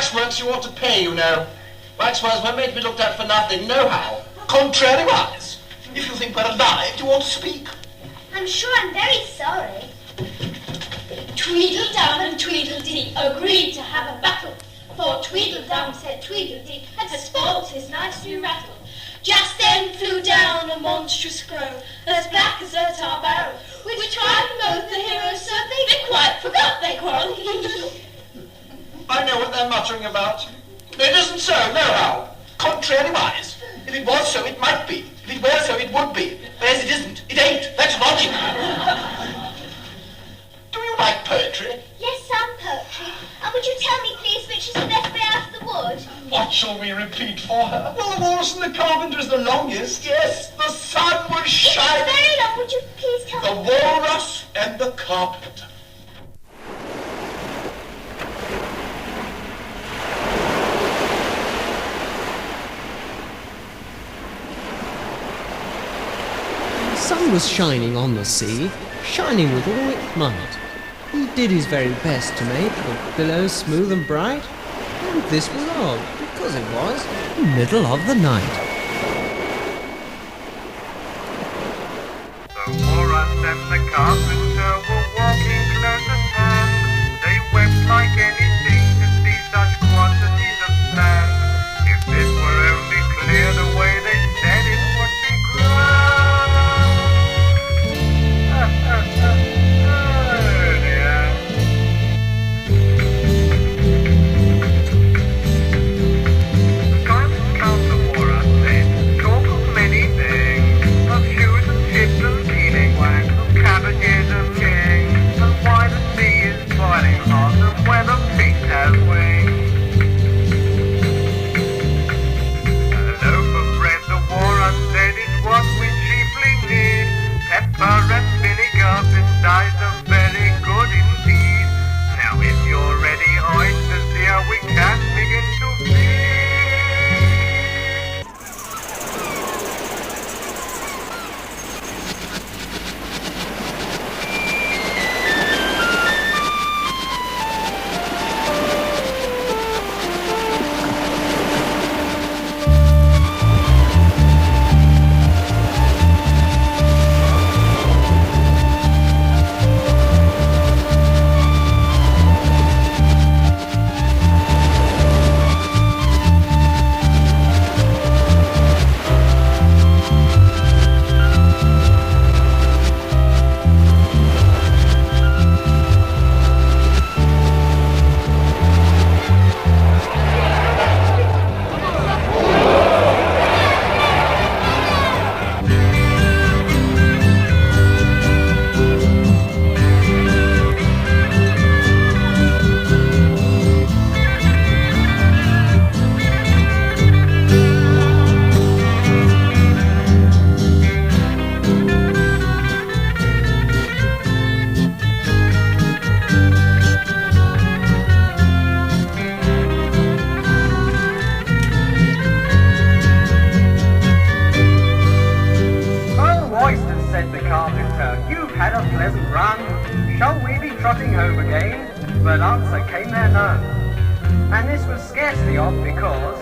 waxworks you ought to pay, you know. Waxworks weren't made to be looked at for nothing, nohow. Contrariwise, if you think we're alive, you ought to speak. I'm sure I'm very sorry. Tweedledum and Tweedledee agreed to have a battle, for Tweedledum said Tweedledee had spoilt his nice new rattle. Just then flew down a monstrous crow, as black as a tar barrel, which frightened both the heroes so they quite forgot their quarrel. I know what they're muttering about. It isn't so, nohow. Contrariwise. If it was so, it might be. If it were so, it would be. Whereas it isn't. It ain't. That's logic. Do you like poetry? Yes, some poetry. And would you tell me, please, which is the best way out of the wood? What shall we repeat for her? Well, the walrus and the carpenter is the longest. Yes, the sun was shining. It's very long. Would you please tell me? The walrus and the carpenter. The sun was shining on the sea, shining with all its might. He did his very best to make the billows smooth and bright, and this was odd, because it was the middle of the night. The walrus and the carpenter were walking close at hand. They wept like anything to see such quantities of sand. If this were only cleared away, they said it would be grand. Home again, but answer came there none. And this was scarcely odd because